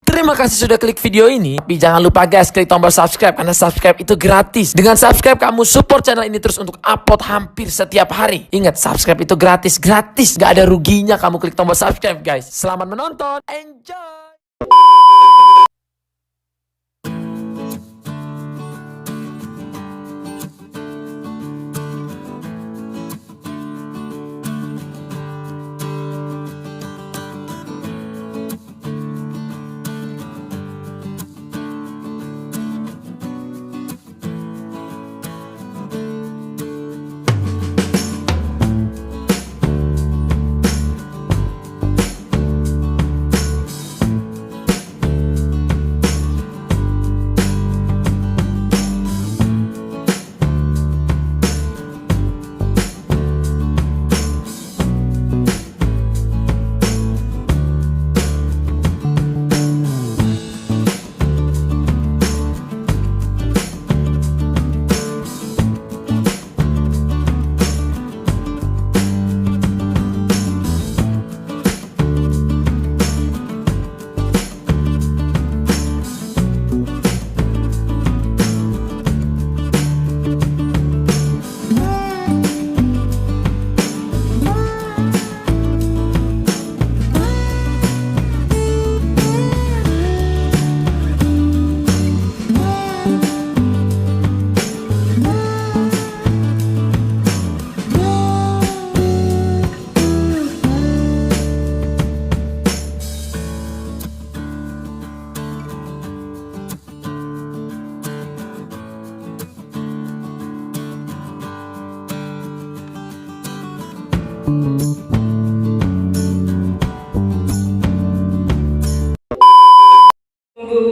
Terima kasih sudah klik video ini. Tapi jangan lupa guys, klik tombol subscribe karena subscribe itu gratis. Dengan subscribe kamu support channel ini terus untuk upload hampir setiap hari. Ingat, subscribe itu gratis. Gak ada ruginya kamu klik tombol subscribe guys. Selamat menonton. Enjoy.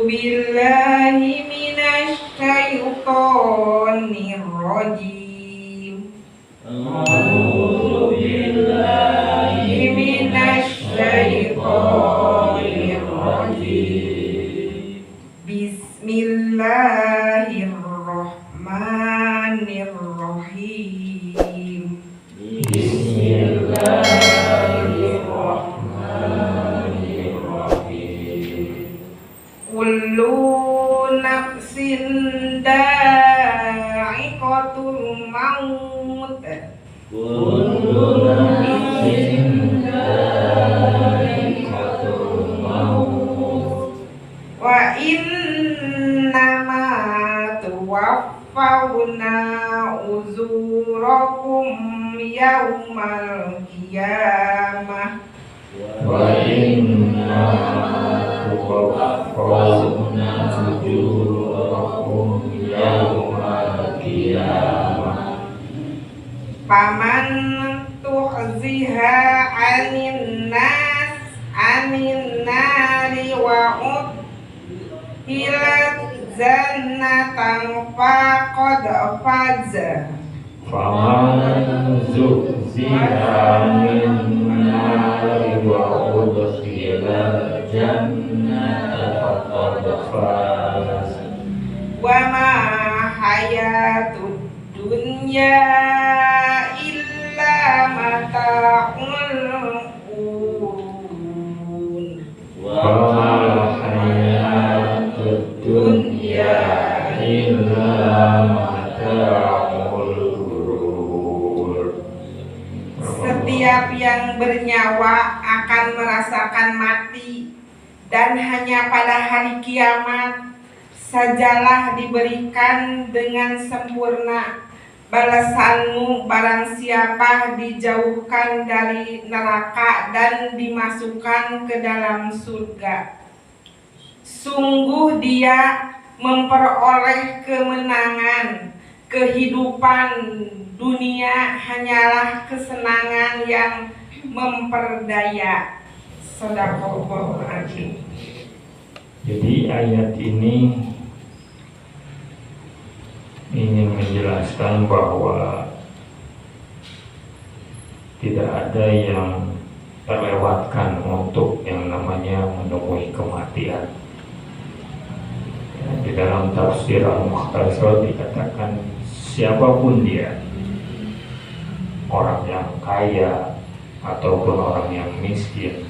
Billahi minasyaitonir rajim. A'udzu billahi minasyaitonir rajim. Bismillahirrahmanirrahim. Kullu nafsin da'iqatul maut. Kullu nafsin da'iqatul maut. Wa innama tuwaffawna ujurakum yaumal qiyamah. Wa innama tuwaffawna ujurakum yaumal qiyamah. Faman tuhziha 'anil nari wa udkhilat jannatan faqad faza. Faman zuhziha 'anil nari wa udkhilat jannatan faqad faz. Wa ma hayatud dunya illa mata'ul ghurur. Wa ma hayatud dunya illa mata'ul ghurur. Setiap yang bernyawa akan merasakan mati, dan hanya pada hari kiamat sajalah diberikan dengan sempurna balasanmu barang siapa dijauhkan dari neraka dan dimasukkan ke dalam surga. Sungguh dia memperoleh kemenangan. Kehidupan dunia hanyalah kesenangan yang memperdaya. Shadaqallahul adzim. Jadi ayat ini ingin menjelaskan bahwa tidak ada yang terlewatkan untuk yang namanya menemui kematian. Di dalam tafsir Al-Mukhtasar dikatakan siapapun dia, orang yang kaya ataupun orang yang miskin,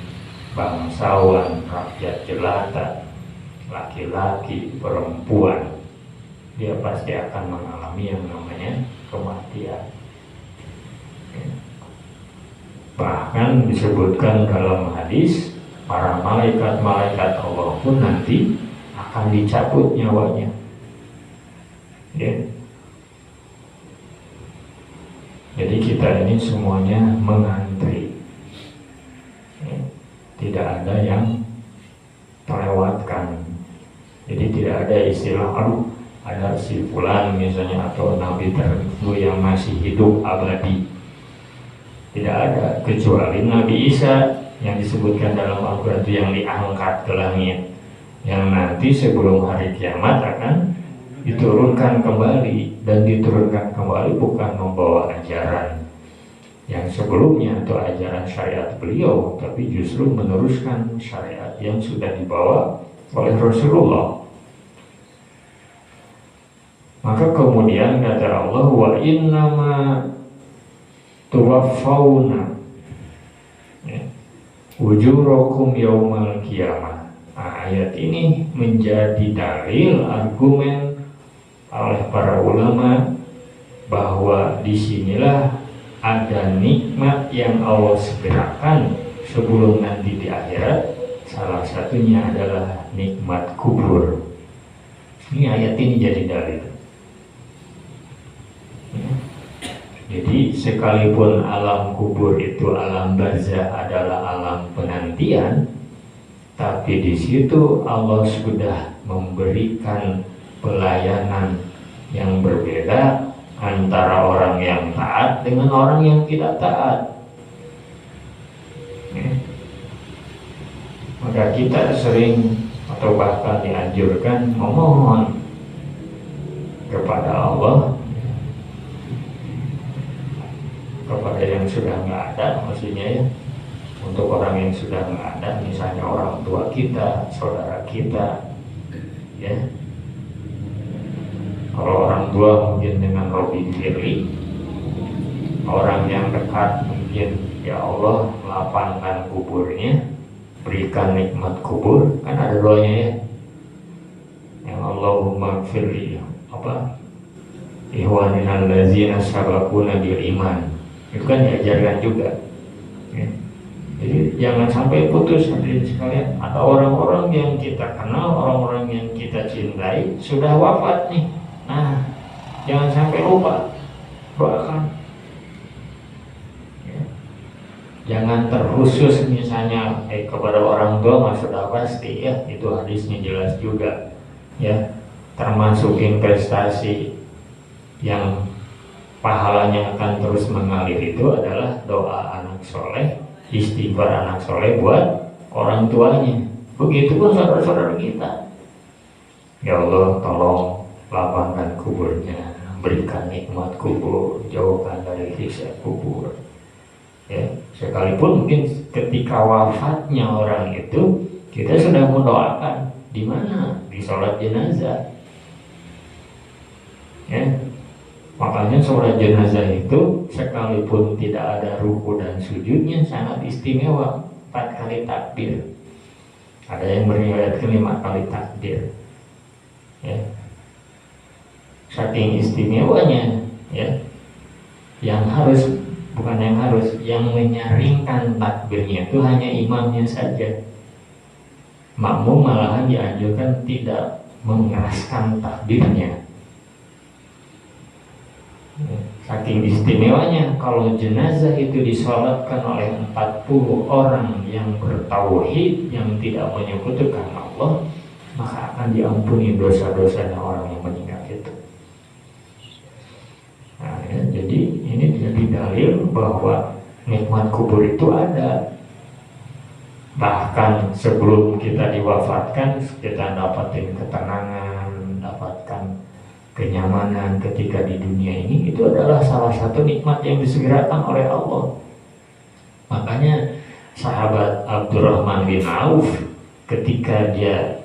bangsawan, rakyat jelata, laki-laki, perempuan, dia pasti akan mengalami yang namanya kematian. Bahkan disebutkan dalam hadis, para malaikat-malaikat Allah pun nanti akan dicabut nyawanya. Ya. Jadi kita ini semuanya mengantri. Ya. Tidak ada yang terlewatkan. Jadi tidak ada istilah, aduh, ada si fulan misalnya atau nabi tertentu yang masih hidup abadi. Tidak ada, kecuali Nabi Isa yang disebutkan dalam Al-Quran itu yang diangkat ke langit, yang nanti sebelum hari kiamat akan diturunkan kembali. Dan diturunkan kembali bukan membawa ajaran yang sebelumnya atau ajaran syariat beliau, tapi justru meneruskan syariat yang sudah dibawa oleh Rasulullah. Maka kemudian kata Allah, wa innama tuwaffawna ujurakum yaumal qiyamah. Ayat ini menjadi dalil, argumen oleh para ulama bahwa disinilah ada nikmat yang Allah segerakan sebelum nanti di akhirat. Salah satunya adalah nikmat kubur. Ini ayat ini jadi dalil. Jadi sekalipun alam kubur itu alam barzah adalah alam penantian, tapi di situ Allah sudah memberikan pelayanan yang berbeda antara orang yang taat dengan orang yang tidak taat. Maka kita sering atau bahkan dianjurkan memohon kepada Allah, kepada yang sudah nggak ada, maksudnya ya, untuk orang yang sudah nggak ada, misalnya orang tua kita, saudara kita, ya. Kalau orang tua mungkin dengan Robi Firli, orang yang dekat mungkin ya Allah lapangkan kuburnya, berikan nikmat kubur, kan ada doanya ya, yang Allahumma firli apa ihwanina allazina sabaquna bil iman. Itu kan diajarkan juga ya. Jadi jangan sampai putus hadirin sekalian. Ada orang-orang yang kita kenal, orang-orang yang kita cintai sudah wafat nih. Nah, jangan sampai lupa doakan ya. Jangan terkhusus misalnya kepada orang tua mah sudah pasti ya, itu hadisnya jelas juga ya. Termasuk investasi yang pahalanya akan terus mengalir itu adalah doa anak soleh, istighfar anak soleh buat orang tuanya. Begitupun saudara-saudara kita. Ya Allah, tolong lapangkan kuburnya, berikan nikmat kubur, jauhkan dari siksa kubur. Ya, sekalipun mungkin ketika wafatnya orang itu kita sudah mendoakan di mana? Di sholat jenazah. Ya. Makanya sholat jenazah itu sekalipun tidak ada ruku dan sujudnya sangat istimewa, 4 kali takbir. Ada yang meriwayatkan 5 kali takbir. Ya. Saking istimewanya ya. Yang menyaringkan takbirnya itu hanya imamnya saja. Makmum malahan dianjurkan tidak mengeraskan takbirnya. Saking istimewanya, kalau jenazah itu disolatkan oleh 40 orang yang bertauhid, yang tidak menyekutukan Allah, maka akan diampuni dosa-dosanya orang yang meninggal itu. Nah, ya, jadi ini jadi dalil bahwa nikmat kubur itu ada. Bahkan sebelum kita diwafatkan, kita dapatin ketenangan, dapatkan kenyamanan ketika di dunia ini. Itu adalah salah satu nikmat yang disegerakan oleh Allah. Makanya sahabat Abdurrahman bin Auf ketika dia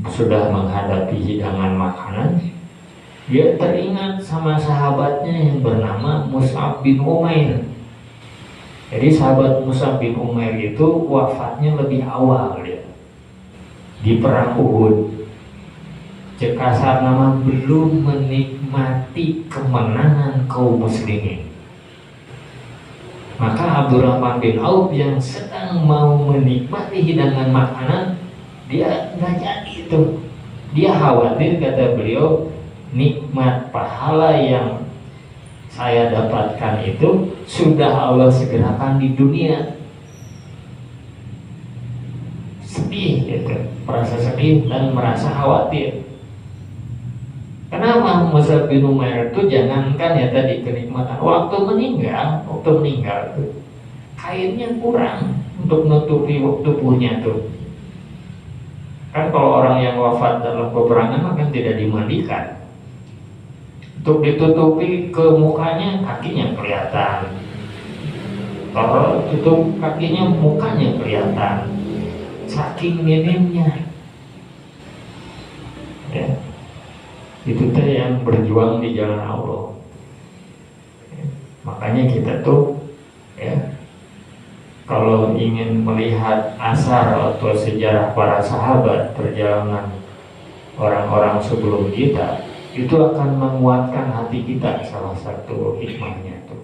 sudah menghadapi hidangan makanan, dia teringat sama sahabatnya yang bernama Mus'ab bin Umair. Jadi sahabat Mus'ab bin Umair itu wafatnya lebih awal dia. di perang Uhud, cek kasar nama belum menikmati kemenangan kaum muslimin. Maka Abdurrahman bin Auf yang sedang mau menikmati hidangan makanan, dia nggak jadi itu. Dia khawatir, kata beliau, nikmat pahala yang saya dapatkan itu sudah Allah segerakan di dunia. Sedih gitu, merasa sedih dan merasa khawatir. Kenapa Mus'ab bin Umair itu jangankan ya tadi kenikmatan waktu meninggal tuh, kainnya kurang untuk menutupi tubuhnya tuh. Kan kalau orang yang wafat dalam peperangan kan tidak dimandikan, untuk ditutupi ke mukanya, kakinya kelihatan. Kalau tutup kakinya, mukanya kelihatan. Saking minimnya, ya, itu teh yang berjuang di jalan Allah. Ya, makanya kita tuh, ya, kalau ingin melihat asar atau sejarah para sahabat, perjalanan orang-orang sebelum kita, itu akan menguatkan hati kita. Salah satu hikmahnya tuh.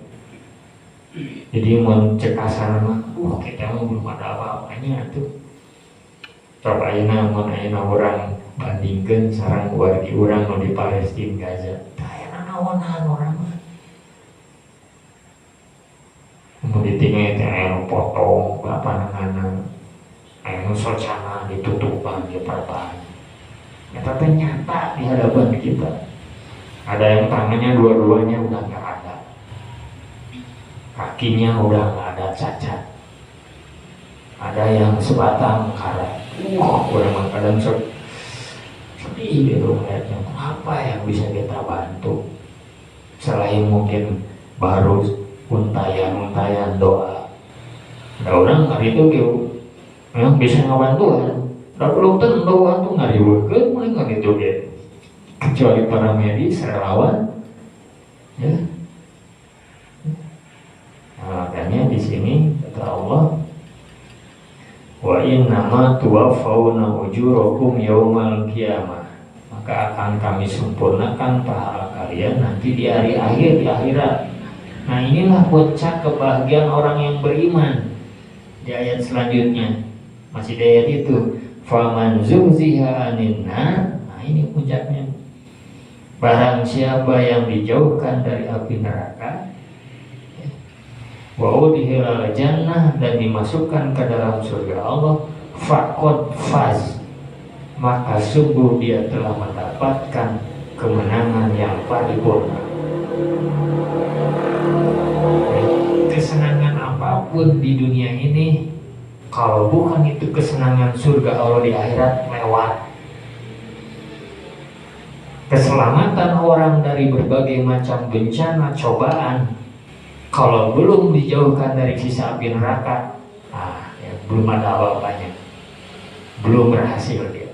Jadi mencekasan mah, kita belum ada apa-apanya tuh. Coba ayeuna orang bandingkeun sareng wargi urang nu di Palestina Gaza. Tah naonan orang mah. Mun ditinggal teh aya potong bapanana. Aya nu socana ditutupan di perpan. Eta teh nyata di hadapan kita. Ada yang tangannya dua-duanya udah nggak ada, kakinya udah nggak ada cacat, ada yang sebatang karat. Orang kadang sedih gitu melihatnya. Apa yang bisa kita bantu selain mungkin baru untayan doa. Ada orang hari itu gitu yang bisa ngabantuan, tapi belum tentu doa tuh nggak dibuatkan, mulai nggak gitu gitu. Kecuali para medis, relawan, ya. Nah, makanya di sini kata Allah, wa innama tuwaffawna ujurakum yaumal qiyamah, maka akan kami sempurnakan pahala kalian nanti di hari akhir, di akhirat. Nah, inilah puncak kebahagiaan orang yang beriman. Di ayat selanjutnya masih di ayat itu, faman zuhziha anin nar. Nah, ini puncaknya. Barang siapa yang dijauhkan dari api neraka, wa udkhilal jannah, dan dimasukkan ke dalam surga Allah, faqad faz, maka sungguh dia telah mendapatkan kemenangan yang paripurna. Kesenangan apapun di dunia ini, kalau bukan itu kesenangan surga Allah di akhirat, lewat. Keselamatan orang dari berbagai macam bencana, cobaan, kalau belum dijauhkan dari sisa api neraka, ya, belum ada apa-apanya, belum berhasil dia.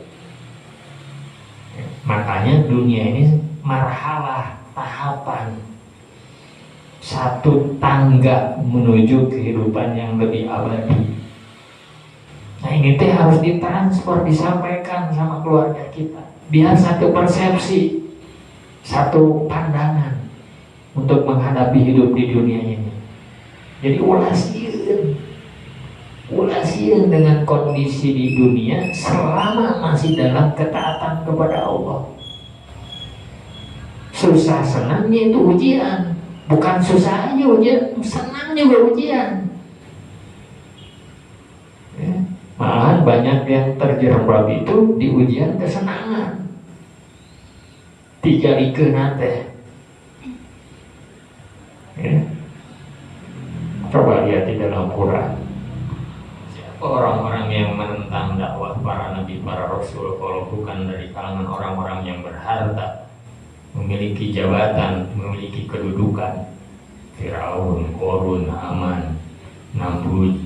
Ya, makanya dunia ini marhalah, tahapan, satu tangga menuju kehidupan yang lebih abadi. Nah, ini teh harus ditransfer, disampaikan sama keluarga kita, biar satu persepsi, satu pandangan untuk menghadapi hidup di dunia ini. Jadi ulasieun dengan kondisi di dunia selama masih dalam ketaatan kepada Allah. Susah senangnya itu ujian, bukan susah aja ujian, senang juga ujian. Ya, malahan banyak yang terjerembab itu di ujian kesenangan. Tiga ikeuna teh. Ya. Coba lihat di dalam Quran. Siapa orang-orang yang menentang dakwah para nabi, para rasul, kalau bukan dari kalangan orang-orang yang berharta, memiliki jabatan, memiliki kedudukan? Firaun, Qarun, Haman, Namrud.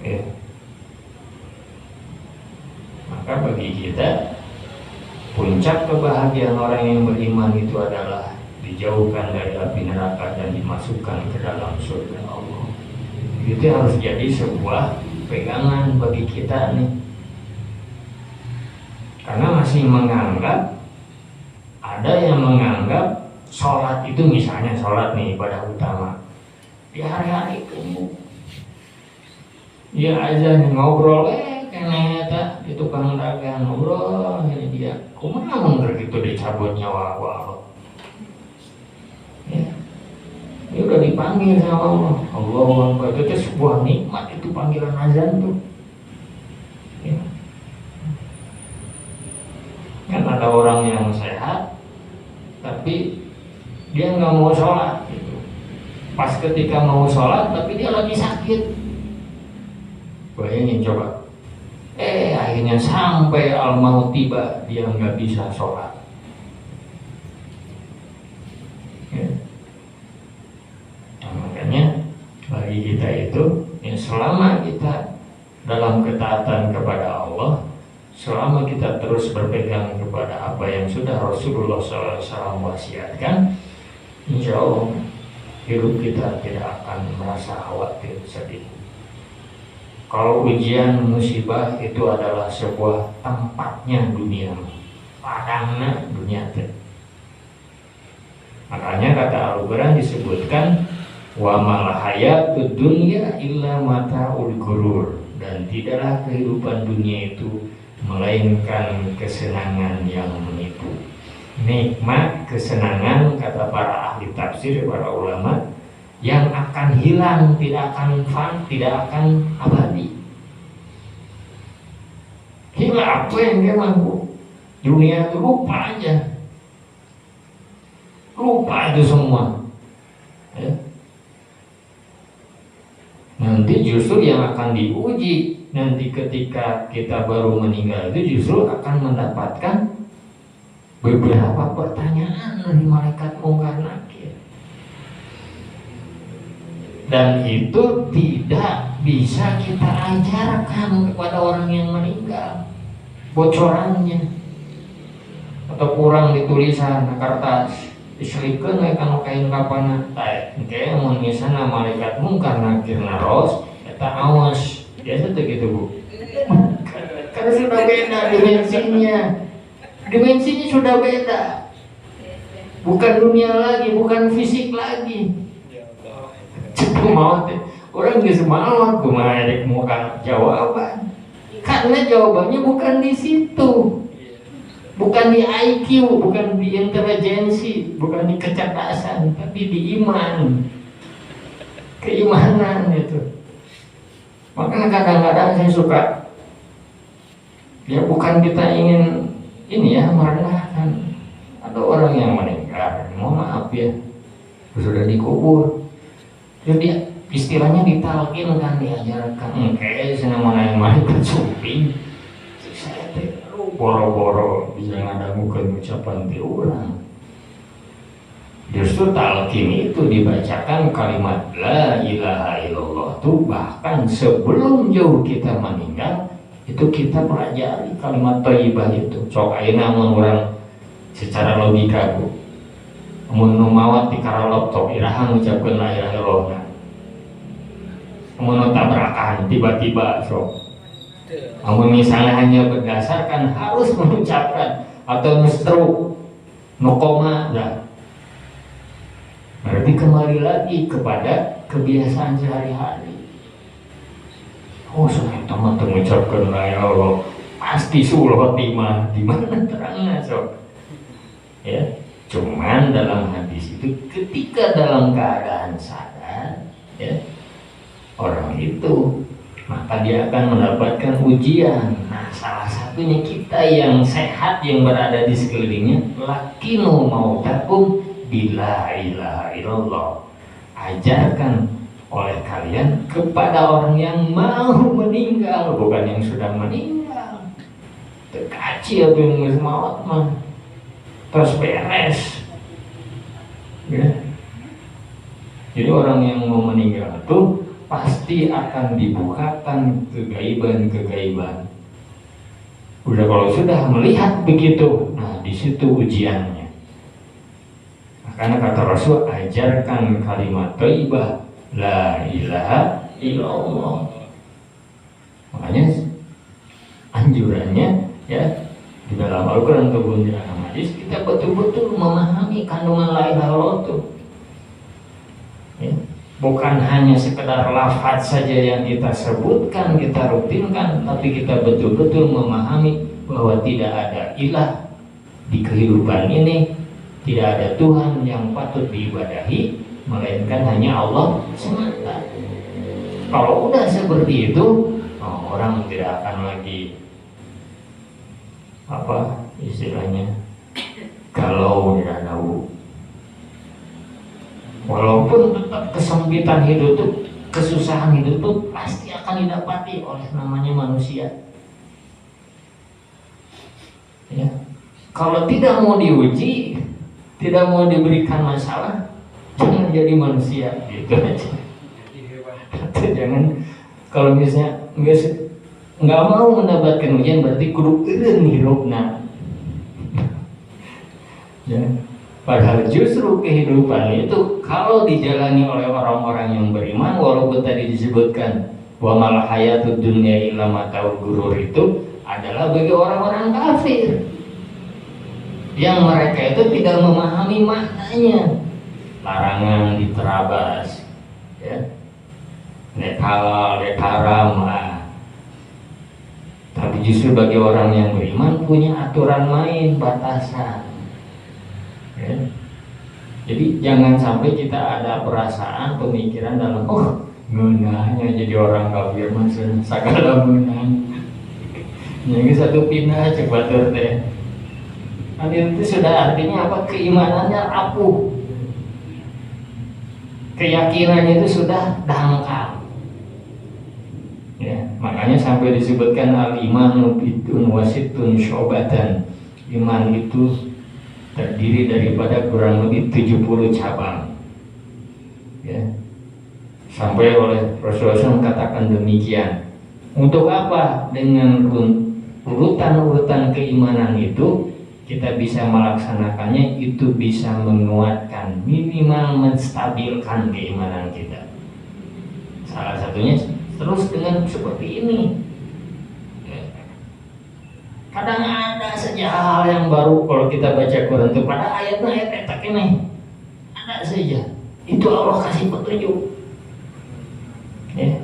Ya. Maka bagi kita, puncak kebahagiaan orang yang beriman itu adalah dijauhkan dari api neraka dan dimasukkan ke dalam surga Allah. Itu harus jadi sebuah pegangan bagi kita nih. sholat nih, ibadah utama. Di hari-hari itu dia aja ngobrol kene eta di tukang dagang ngobrol ini dia kumaha mun gitu dicabut nyawa Allah. Ya. Dia udah dipanggil sama Allah. Allahu Akbar. Itu sebuah nikmat, itu panggilan azan tuh. Ya. Kan ada orang yang sehat tapi dia nggak mau sholat gitu. Pas ketika mau sholat tapi dia lagi sakit. Bayangin coba. Akhirnya sampai al-maut tiba dia nggak bisa sholat. Ya. Nah, makanya bagi kita itu ya, selama kita dalam ketaatan kepada Allah, selama kita terus berpegang kepada apa yang sudah Rasulullah SAW wasiatkan, insya Allah hidup kita tidak akan merasa khawatir, sedih. Kalau ujian musibah itu adalah sebuah tempatnya dunia, padangnya dunia. Makanya kata Al-Quran disebutkan wa mal hayatud dunya illa mata'ul ghurur, dan tidaklah kehidupan dunia itu melainkan kesenangan yang menipu. Nikmat kesenangan, kata para ahli tafsir, para ulama, yang akan hilang, tidak akan tidak akan abadi. Hilang apa yang dia mampu? Dunia itu lupa aja, lupa itu semua. Ya. Nanti justru yang akan diuji nanti ketika kita baru meninggal itu justru akan mendapatkan beberapa pertanyaan dari malaikat mungkar nakir. Dan itu tidak bisa kita ajarkan kepada orang yang meninggal bocorannya, atau kurang di tulisan kertas diselipkan kan kain kapana kayak mun misalnya malaikat mungkar nakir naros eta awas biasa tuh gitu Bu. Karena sudah beda dimensinya sudah beda, bukan dunia lagi, bukan fisik lagi. Cepu mau orang geus maot kumaha rek muka jawaban, karena jawabannya bukan di situ, bukan di IQ, bukan di intelijensi, bukan di kecerdasan, tapi di iman, keimanan itu. Makanya kadang-kadang saya suka, ya bukan kita ingin ini ya merendahkan. Ada orang yang meninggal, mohon maaf ya, sudah dikubur, jadi istilahnya ditalkin kan, diajarkan kayak senang yang malaikat sumping. Saya teh boro-boro bisa ngadangukeun ucapan ti urang. Justru talqin itu dibacakan kalimat la ilaha illallah tuh bahkan sebelum jauh kita meninggal itu kita pelajari kalimat thayyibah itu. Sok ayeuna mun urang secara logika Bu, mun nu mawat di karalop tok iraha ngucapkeun la ilaha illallah. Mun tabrakan tiba-tiba sok. Namun misalnya hanya berdasarkan harus mengucapkan atau stroke nokoma dah. Berarti kembali lagi kepada kebiasaan sehari-hari. Oh, saya teman mengucapkan la ilaha illallah pasti sul khotimah, di mana terangnya sok. Ya, cuman dalam hadis itu ketika dalam keadaan sadar, ya, orang itu maka dia akan mendapatkan ujian. Nah, salah satunya kita yang sehat yang berada di sekelilingnya, lakinu mautakum bila ilaha illallah. Ajarkan oleh kalian kepada orang yang mau meninggal, bukan yang sudah meninggal. Terkaci atau yang geus maot mah terus beres. Ya. Jadi orang yang mau meninggal itu pasti akan dibukakan kegaiban-kegaiban. Udah kalau sudah melihat begitu, nah di situ ujiannya. Karena kata Rasul, ajarkan kalimat thayyibah la ilaha illallah. Makanya anjurannya ya di dalam Al-Quran ataupun di dalam hadis kita betul-betul memahami kandungan la ilaha illallah itu. bukan hanya sekedar lafaz saja yang kita sebutkan, kita rutinkan, tapi kita betul-betul memahami bahwa tidak ada ilah di kehidupan ini, tidak ada Tuhan yang patut diibadahi, melainkan hanya Allah semata. Kalau udah seperti itu, orang tidak akan lagi apa istilahnya galau dan tahu. Walaupun tetap kesempitan hidup itu, kesusahan hidup itu pasti akan didapati oleh namanya manusia. Ya. Kalau tidak mau diuji, tidak mau diberikan masalah, jangan jadi manusia, gitu aja. Jangan, kalau misalnya nggak mau mendapatkan ujian, berarti kudu eureun hirupna. Ya. Padahal justru kehidupan itu kalau dijalani oleh orang-orang yang beriman, walaupun tadi disebutkan wa mal hayatud dunya illa mataul ghurur, itu adalah bagi orang-orang kafir yang mereka itu tidak memahami maknanya. Larangan diterabas, ya, nek halal, nek haram lah. Tapi justru bagi orang yang beriman punya aturan main, batasan. Ya. Jadi jangan sampai kita ada perasaan, pemikiran dalam ngeunahnya jadi orang kafir maksudnya sagala meunang. Jadi satu pindah cek batur teh. Itu sudah artinya apa? Keimanannya rapuh. Keyakinannya itu sudah dangkal. Ya, makanya sampai disebutkan al-imanu bidun wasitun syobatan. Iman itu terdiri daripada kurang lebih 70 cabang. Ya. Sampai oleh Rasulullah SAW katakan demikian. Untuk apa? Dengan urutan-urutan keimanan itu kita bisa melaksanakannya, itu bisa menguatkan, minimal menstabilkan keimanan kita. Salah satunya terus dengan seperti ini. Kadang ada saja hal yang baru kalau kita baca Quran itu, pada ayat-ayat etak ini ada saja. Itu Allah kasih petunjuk. Ya.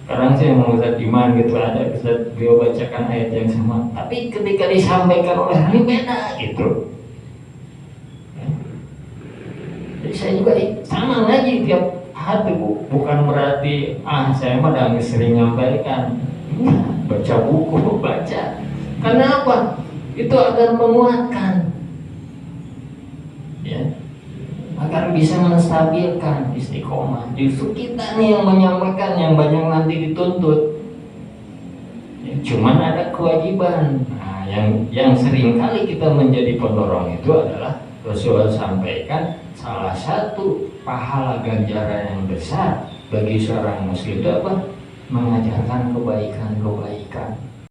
Kadang saya mau Ustaz Iman gitu, ada Ustaz beliau bacakan ayat yang sama, tapi ketika disampaikan oleh ini beda gitu. Ya. Jadi saya juga sama lagi tiap hati, bukan berarti saya mah udah sering nyampaikan. Baca buku, baca. Karena apa? Itu agar menguatkan, ya, agar bisa menstabilkan istiqomah. Justru kita nih yang menyampaikan, yang banyak nanti dituntut. Ya, cuman ada kewajiban. Nah, yang sering kali kita menjadi pendorong itu adalah Rasulullah sampaikan salah satu pahala ganjaran yang besar bagi seorang muslim itu apa? Mengajarkan kebaikan-kebaikan.